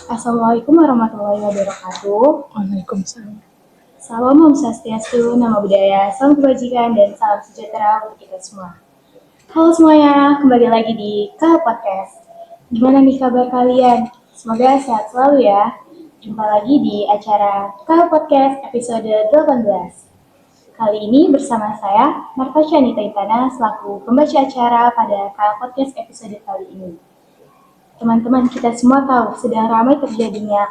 Assalamualaikum warahmatullahi wabarakatuh. Waalaikumsalam. Salam Om Swastiastu, nama budaya, salam kebajikan, dan salam sejahtera untuk kita semua. Halo semuanya, kembali lagi di KL Podcast. Gimana nih kabar kalian? Semoga sehat selalu ya. Jumpa lagi di acara KL Podcast episode 18. Kali ini bersama saya, Marta Shanita Itana, selaku pembaca acara pada KL Podcast episode kali ini. Teman-teman, kita semua tahu sedang ramai terjadinya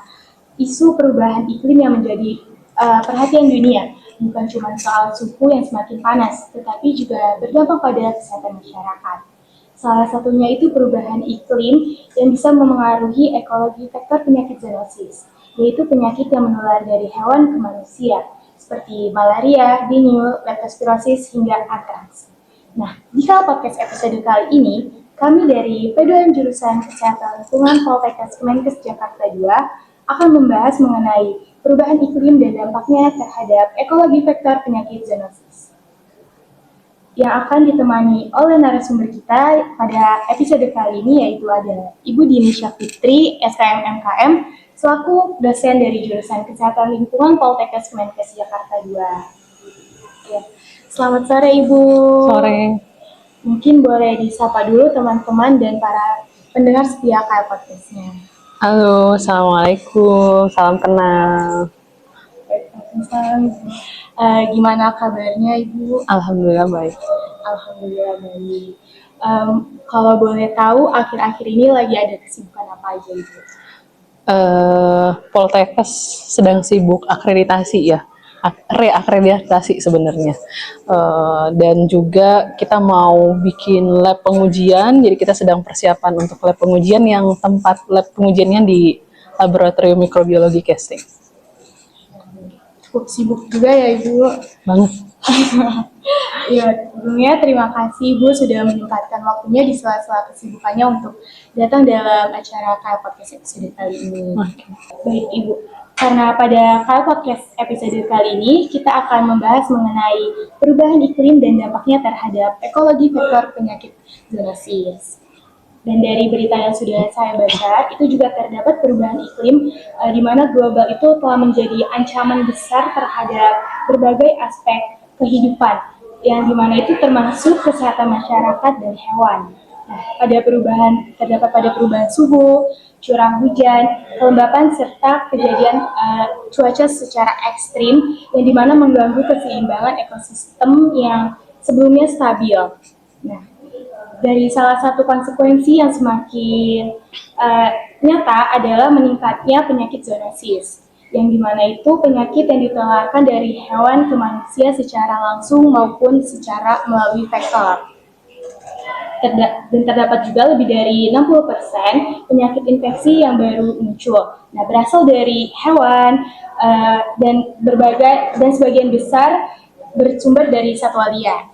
isu perubahan iklim yang menjadi perhatian dunia. Bukan cuma soal suhu yang semakin panas, tetapi juga berdampak pada kesehatan masyarakat. Salah satunya itu perubahan iklim yang bisa memengaruhi ekologi faktor penyakit zoonosis, yaitu penyakit yang menular dari hewan ke manusia, seperti malaria, dengue, leptospirosis, hingga antraks. Nah, di podcast episode kali ini, kami dari P2M Jurusan Kesehatan Lingkungan Poltekkes Kemenkes Jakarta II akan membahas mengenai perubahan iklim dan dampaknya terhadap ekologi vektor penyakit zoonosis. Yang akan ditemani oleh narasumber kita pada episode kali ini yaitu ada Ibu Dini Syafitri, SKM MKM, selaku dosen dari Jurusan Kesehatan Lingkungan Poltekkes Kemenkes Jakarta II. Ya. Selamat sore Ibu. Sore. Mungkin boleh disapa dulu teman-teman dan para pendengar setia KL Podcast-nya. Halo, Assalamualaikum, salam kenal. Waalaikumsalam. Gimana kabarnya Ibu? Alhamdulillah baik. Alhamdulillah baik. Kalau boleh tahu, akhir-akhir ini lagi ada kesibukan apa aja Ibu? Poltekkes sedang sibuk akreditasi ya, reakreditasi sebenarnya. Dan juga kita mau bikin lab pengujian, jadi kita sedang persiapan untuk lab pengujian yang tempat lab pengujiannya di Laboratorium Mikrobiologi Kesting. Cukup sibuk juga ya Ibu? Banget. Ya, sebelumnya terima kasih Ibu sudah menyempatkan waktunya di sela-sela kesibukannya untuk datang dalam acara KL Podcast episode kali ini. Okay. Baik Ibu, karena pada KL Podcast episode kali ini kita akan membahas mengenai perubahan iklim dan dampaknya terhadap ekologi vektor penyakit zoonosis. Dan dari berita yang sudah saya baca, itu juga terdapat perubahan iklim di mana global itu telah menjadi ancaman besar terhadap berbagai aspek kehidupan, yang dimana itu termasuk kesehatan masyarakat dan hewan. Nah, terdapat pada perubahan suhu, curah hujan, kelembapan, serta kejadian cuaca secara ekstrim, yang dimana mengganggu keseimbangan ekosistem yang sebelumnya stabil. Nah, dari salah satu konsekuensi yang semakin nyata adalah meningkatnya penyakit zoonosis, yang dimana itu penyakit yang ditularkan dari hewan ke manusia secara langsung maupun secara melalui vektor. Dan terdapat juga lebih dari 60% penyakit infeksi yang baru muncul. Nah, berasal dari hewan dan sebagian besar bersumber dari satwa liar.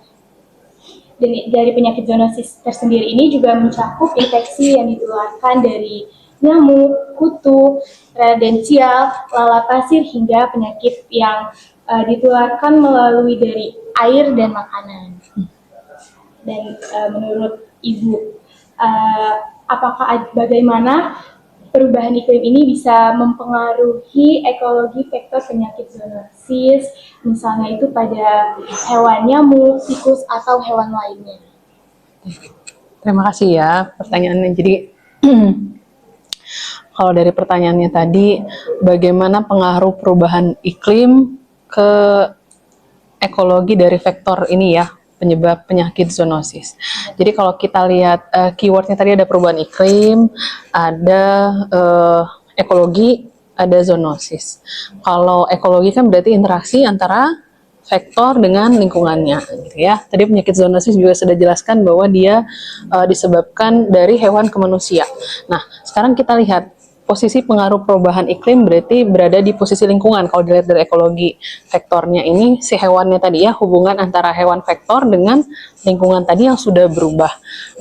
Dan dari penyakit zoonosis tersendiri ini juga mencakup infeksi yang ditularkan dari nyamuk, kutu, redensial, lalat pasir, hingga penyakit yang ditularkan melalui dari air dan makanan. Dan menurut Ibu, bagaimana perubahan iklim ini bisa mempengaruhi ekologi vektor penyakit zoonosis, misalnya itu pada hewan nyamuk, tikus, atau hewan lainnya? Terima kasih ya pertanyaannya. Jadi kalau dari pertanyaannya tadi, bagaimana pengaruh perubahan iklim ke ekologi dari vektor ini ya, penyebab penyakit zoonosis. Jadi kalau kita lihat keywordnya tadi ada perubahan iklim, ada ekologi, ada zoonosis. Kalau ekologi kan berarti interaksi antara vektor dengan lingkungannya, gitu ya. Tadi penyakit zoonosis juga sudah jelaskan bahwa dia disebabkan dari hewan ke manusia. Nah, sekarang kita lihat posisi pengaruh perubahan iklim berarti berada di posisi lingkungan. Kalau dilihat dari ekologi vektornya ini, si hewannya tadi ya, hubungan antara hewan vektor dengan lingkungan tadi yang sudah berubah.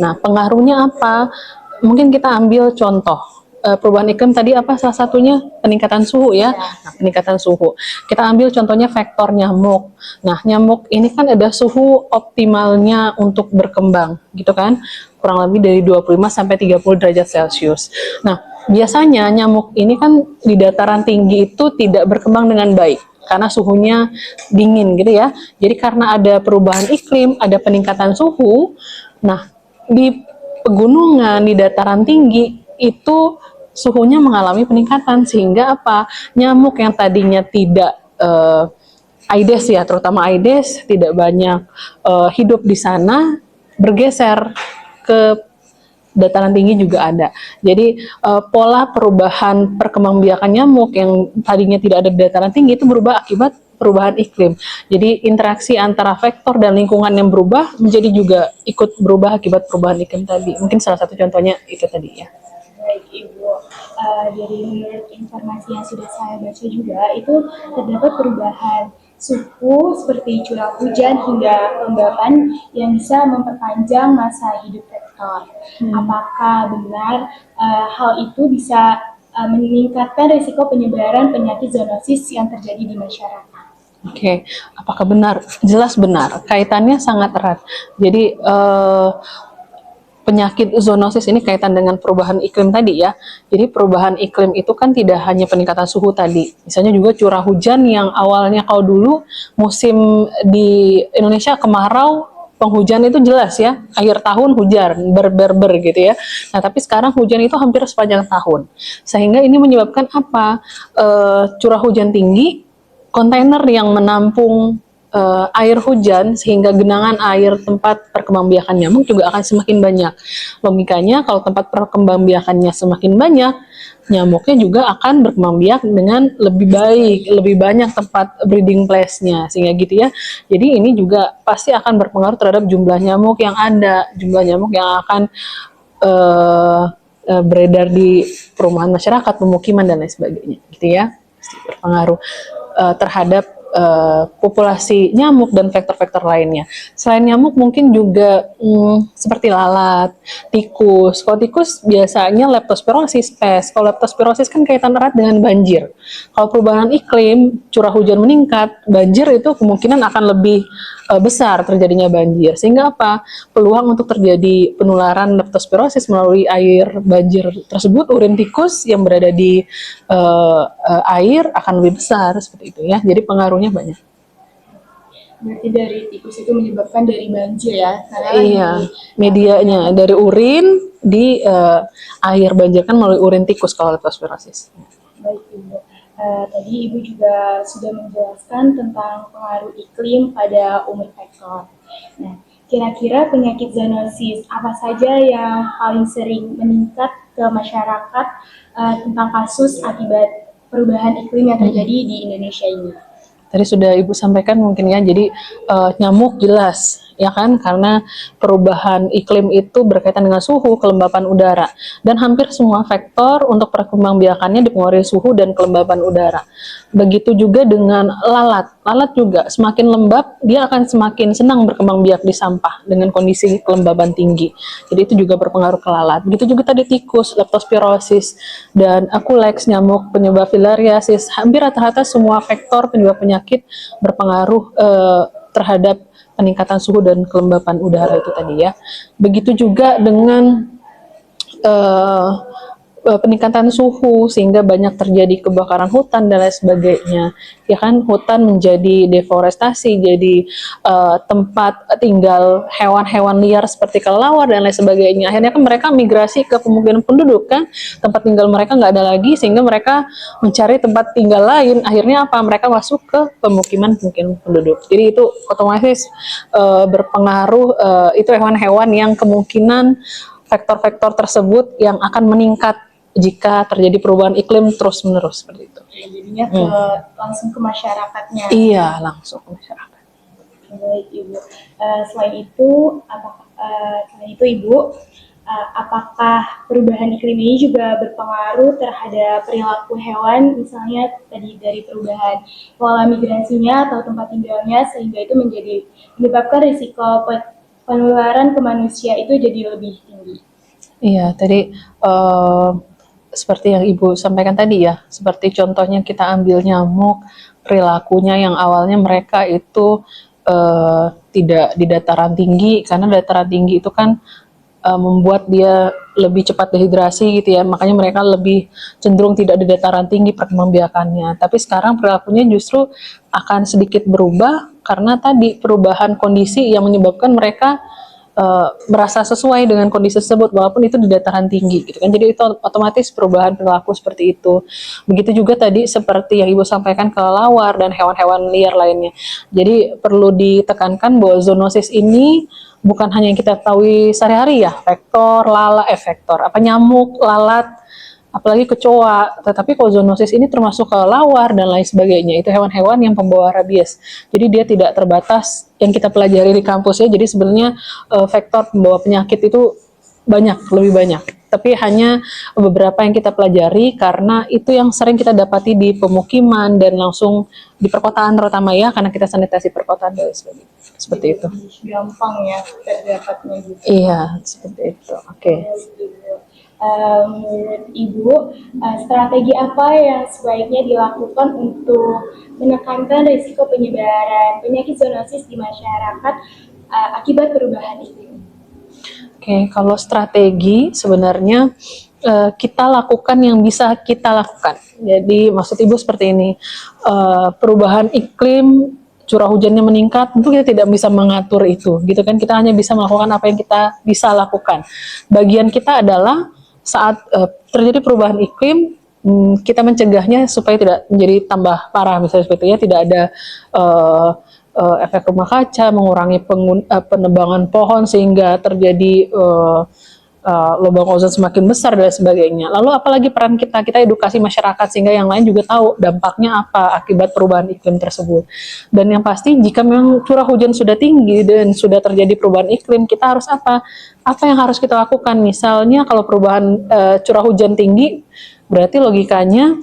Nah, pengaruhnya apa? Mungkin kita ambil contoh. Perubahan iklim tadi apa salah satunya? Peningkatan suhu ya. Nah, peningkatan suhu. Kita ambil contohnya vektor nyamuk. Nah, nyamuk ini kan ada suhu optimalnya untuk berkembang, gitu kan? Kurang lebih dari 25 sampai 30 derajat Celcius. Nah, biasanya nyamuk ini kan di dataran tinggi itu tidak berkembang dengan baik karena suhunya dingin gitu ya. Jadi karena ada perubahan iklim, ada peningkatan suhu. Nah, di pegunungan, di dataran tinggi itu suhunya mengalami peningkatan sehingga apa? Nyamuk yang tadinya tidak Aedes ya, terutama Aedes tidak banyak hidup di sana, bergeser ke dataran tinggi juga ada. Jadi pola perubahan perkembangbiakan nyamuk yang tadinya tidak ada di dataran tinggi itu berubah akibat perubahan iklim. Jadi interaksi antara vektor dan lingkungan yang berubah menjadi juga ikut berubah akibat perubahan iklim tadi. Mungkin salah satu contohnya itu tadi ya. Baik Ibu, dari menurut informasi yang sudah saya baca juga, itu terdapat perubahan suhu seperti curah hujan hingga kelembapan yang bisa memperpanjang masa hidup vektor. Apakah benar hal itu bisa meningkatkan risiko penyebaran penyakit zoonosis yang terjadi di masyarakat? Oke, apakah benar? Jelas benar. Kaitannya sangat erat. Jadi penyakit zoonosis ini kaitan dengan perubahan iklim tadi ya. Jadi perubahan iklim itu kan tidak hanya peningkatan suhu tadi. Misalnya juga curah hujan yang awalnya kalau dulu musim di Indonesia kemarau, penghujan itu jelas ya, akhir tahun hujan ber gitu ya. Nah tapi sekarang hujan itu hampir sepanjang tahun, sehingga ini menyebabkan apa? Curah hujan tinggi, kontainer yang menampung air hujan sehingga genangan air tempat perkembangbiakan nyamuk juga akan semakin banyak. Logikanya kalau tempat perkembangbiakannya semakin banyak, nyamuknya juga akan berkembang biak dengan lebih baik, lebih banyak tempat breeding place-nya sehingga gitu ya. Jadi ini juga pasti akan berpengaruh terhadap jumlah nyamuk yang ada, jumlah nyamuk yang akan beredar di perumahan masyarakat, pemukiman dan lain sebagainya, gitu ya. Pasti berpengaruh terhadap populasi nyamuk dan vektor-vektor lainnya. Selain nyamuk mungkin juga seperti lalat, tikus. Kalau tikus biasanya leptospirosis, pes. Kalau leptospirosis kan kaitan erat dengan banjir. Kalau perubahan iklim, curah hujan meningkat, banjir itu kemungkinan akan lebih besar terjadinya banjir. Sehingga apa? Peluang untuk terjadi penularan leptospirosis melalui air banjir tersebut, urin tikus yang berada di air akan lebih besar seperti itu ya. Jadi pengaruhnya banyak. Berarti dari tikus itu menyebabkan dari banjir ya? Karena Iya, medianya dari urin di air banjir kan melalui urin tikus kalau leptospirosis. Baik Ibu. Tadi Ibu juga sudah menjelaskan tentang pengaruh iklim pada umur vektor. Nah, kira-kira penyakit zoonosis apa saja yang paling sering meningkat ke masyarakat tentang kasus akibat perubahan iklim yang terjadi di Indonesia ini? Tadi sudah Ibu sampaikan mungkin ya, jadi nyamuk jelas ya kan, karena perubahan iklim itu berkaitan dengan suhu, kelembapan udara, dan hampir semua faktor untuk perkembangbiakannya dipengaruhi suhu dan kelembapan udara. Begitu juga dengan lalat. Lalat juga semakin lembab dia akan semakin senang berkembang biak di sampah dengan kondisi kelembaban tinggi. Jadi itu juga berpengaruh ke lalat. Begitu juga tadi tikus, leptospirosis, dan akulex, nyamuk penyebab filariasis. Hampir rata-rata semua faktor penyebab penyakit berpengaruh terhadap peningkatan suhu dan kelembapan udara itu tadi ya. Begitu juga dengan peningkatan suhu sehingga banyak terjadi kebakaran hutan dan lain sebagainya. Ya kan, hutan menjadi deforestasi, jadi tempat tinggal hewan-hewan liar seperti kelelawar dan lain sebagainya. Akhirnya kan mereka migrasi ke pemukiman penduduk kan, tempat tinggal mereka nggak ada lagi sehingga mereka mencari tempat tinggal lain. Akhirnya apa? Mereka masuk ke pemukiman penduduk. Jadi itu otomatis berpengaruh, itu hewan-hewan yang kemungkinan faktor-faktor tersebut yang akan meningkat jika terjadi perubahan iklim terus-menerus seperti itu. Jadinya langsung ke masyarakatnya. Iya, langsung ke masyarakat. Baik Ibu. Selain itu, Ibu, apakah perubahan iklim ini juga berpengaruh terhadap perilaku hewan, misalnya tadi dari perubahan pola migrasinya atau tempat tinggalnya, sehingga itu menyebabkan risiko penularan ke manusia itu jadi lebih tinggi? Iya, tadi seperti yang Ibu sampaikan tadi ya, seperti contohnya kita ambil nyamuk, perilakunya yang awalnya mereka itu tidak di dataran tinggi, karena dataran tinggi itu kan membuat dia lebih cepat dehidrasi gitu ya, makanya mereka lebih cenderung tidak di dataran tinggi perkembangbiakannya. Tapi sekarang perilakunya justru akan sedikit berubah karena tadi perubahan kondisi yang menyebabkan mereka merasa sesuai dengan kondisi tersebut walaupun itu di dataran tinggi gitu kan. Jadi itu otomatis perubahan perilaku seperti itu. Begitu juga tadi seperti yang Ibu sampaikan kelelawar dan hewan-hewan liar lainnya. Jadi perlu ditekankan bahwa zoonosis ini bukan hanya yang kita ketahui sehari-hari ya, vektor, apa nyamuk, lalat, apalagi kecoa, tetapi kalau zoonosis ini termasuk kelelawar dan lain sebagainya. Itu hewan-hewan yang pembawa rabies. Jadi dia tidak terbatas yang kita pelajari di kampus ya. Jadi sebenarnya vektor pembawa penyakit itu banyak, lebih banyak. Tapi hanya beberapa yang kita pelajari karena itu yang sering kita dapati di pemukiman dan langsung di perkotaan terutama ya, karena kita sanitasi perkotaan dan sebagainya. Seperti itu. Gampang ya terdapatnya gitu. Iya, seperti itu. Oke. Menurut Ibu, strategi apa yang sebaiknya dilakukan untuk menekankan risiko penyebaran penyakit zoonosis di masyarakat akibat perubahan iklim? Oke, kalau strategi sebenarnya kita lakukan yang bisa kita lakukan. Jadi maksud Ibu seperti ini, perubahan iklim, curah hujannya meningkat, tentu kita tidak bisa mengatur itu, gitu kan? Kita hanya bisa melakukan apa yang kita bisa lakukan. Bagian kita adalah saat terjadi perubahan iklim, kita mencegahnya supaya tidak menjadi tambah parah, misalnya seperti itu ya, tidak ada efek rumah kaca, mengurangi penebangan pohon sehingga terjadi lubang ozon semakin besar dan sebagainya. Lalu apalagi peran kita edukasi masyarakat sehingga yang lain juga tahu dampaknya apa akibat perubahan iklim tersebut. Dan yang pasti jika memang curah hujan sudah tinggi dan sudah terjadi perubahan iklim, kita harus apa? Apa yang harus kita lakukan? Misalnya kalau perubahan curah hujan tinggi, berarti logikanya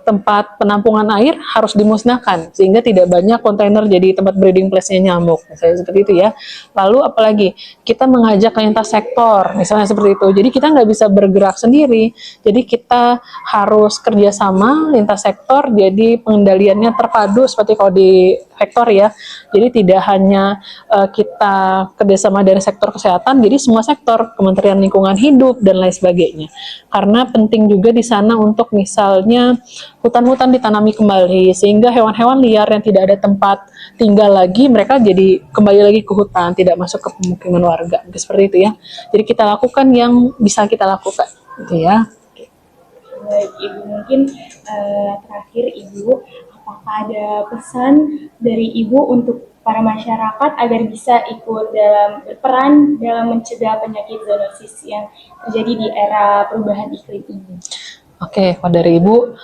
tempat penampungan air harus dimusnahkan sehingga tidak banyak kontainer jadi tempat breeding place-nya nyamuk, misalnya seperti itu ya. Lalu apalagi kita mengajak lintas sektor, misalnya seperti itu. Jadi kita nggak bisa bergerak sendiri. Jadi kita harus kerjasama lintas sektor. Jadi pengendaliannya terpadu seperti kalau di vektor ya. Jadi tidak hanya kita kerjasama dari sektor kesehatan, jadi semua sektor, Kementerian Lingkungan Hidup dan lain sebagainya. Karena penting juga di sana untuk misalnya hutan-hutan ditanami kembali sehingga hewan-hewan liar yang tidak ada tempat tinggal lagi mereka jadi kembali lagi ke hutan, tidak masuk ke pemukiman warga, seperti itu ya. Jadi kita lakukan yang bisa kita lakukan, gitu ya. Baik, Ibu, mungkin terakhir Ibu, apakah ada pesan dari Ibu untuk para masyarakat agar bisa ikut dalam berperan dalam mencegah penyakit zoonosis yang terjadi di era perubahan iklim ini? Oke, kalau dari Ibu,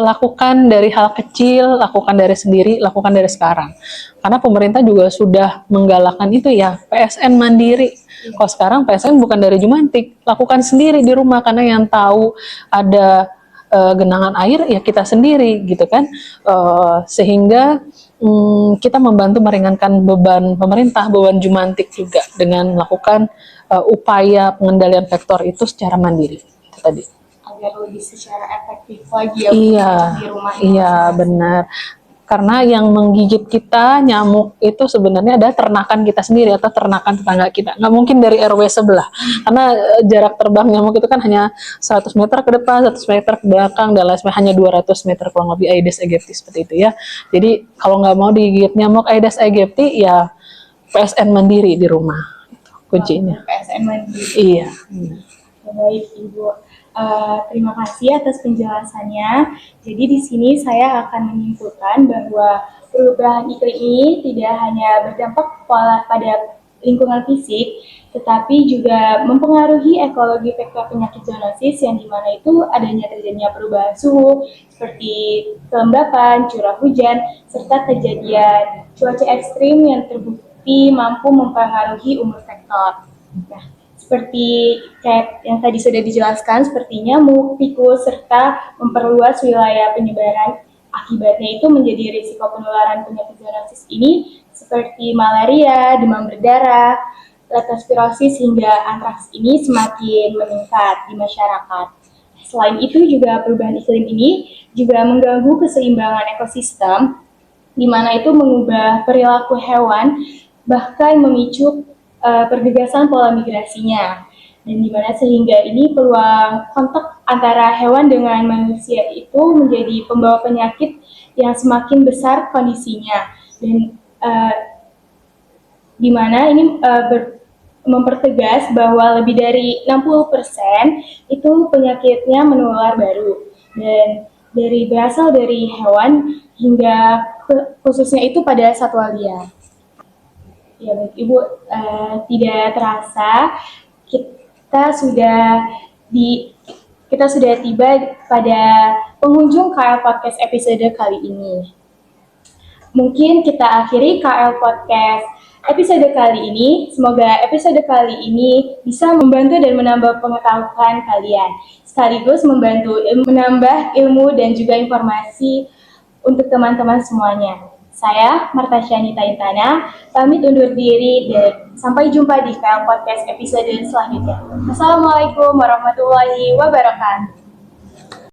lakukan dari hal kecil, lakukan dari sendiri, lakukan dari sekarang. Karena pemerintah juga sudah menggalakkan itu ya, PSN mandiri. Kalau sekarang PSN bukan dari Jumantik, lakukan sendiri di rumah karena yang tahu ada genangan air ya kita sendiri gitu kan, sehingga kita membantu meringankan beban pemerintah, beban Jumantik juga dengan melakukan upaya pengendalian vektor itu secara mandiri. Itu tadi. Agar lebih secara efektif lagi ya Iya, di rumah. iya benar. Karena yang menggigit kita nyamuk itu sebenarnya ada ternakan kita sendiri atau ternakan tetangga kita. Nggak mungkin dari RW sebelah. Karena jarak terbang nyamuk itu kan hanya 100 meter ke depan, 100 meter ke belakang, dan lain sebagainya, hanya 200 meter kurang lebih Aedes aegypti seperti itu ya. Jadi kalau nggak mau digigit nyamuk Aedes aegypti ya PSN mandiri di rumah. Itu kuncinya. PSN mandiri. Iya. Baik, Ibu. Terima kasih atas penjelasannya. Jadi di sini saya akan menyimpulkan bahwa perubahan iklim ini tidak hanya berdampak pada lingkungan fisik, tetapi juga mempengaruhi ekologi vektor penyakit zoonosis yang dimana itu terjadinya perubahan suhu seperti kelembapan, curah hujan, serta kejadian cuaca ekstrim yang terbukti mampu mempengaruhi umur vektor. Nah, seperti kayak yang tadi sudah dijelaskan, seperti nyamuk, tikus, serta memperluas wilayah penyebaran. Akibatnya itu menjadi risiko penularan penyakit zoonosis ini seperti malaria, demam berdarah, leptospirosis hingga antraks ini semakin meningkat di masyarakat. Selain itu juga perubahan iklim ini juga mengganggu keseimbangan ekosistem, di mana itu mengubah perilaku hewan, bahkan memicu pergegasan pola migrasinya. Dan dimana sehingga ini peluang kontak antara hewan dengan manusia itu menjadi pembawa penyakit yang semakin besar kondisinya. Dan di mana ini mempertegas bahwa lebih dari 60% itu penyakitnya menular baru dan berasal dari hewan hingga khususnya itu pada satwa liar. Ya baik Ibu, tidak terasa di kita sudah tiba pada penghujung KL Podcast episode kali ini. Mungkin kita akhiri KL Podcast episode kali ini. Semoga episode kali ini bisa membantu dan menambah pengetahuan kalian, sekaligus menambah ilmu dan juga informasi untuk teman-teman semuanya. Saya, Marta Syanita Intana, pamit undur diri dan sampai jumpa di KL Podcast episode selanjutnya. Assalamualaikum warahmatullahi wabarakatuh.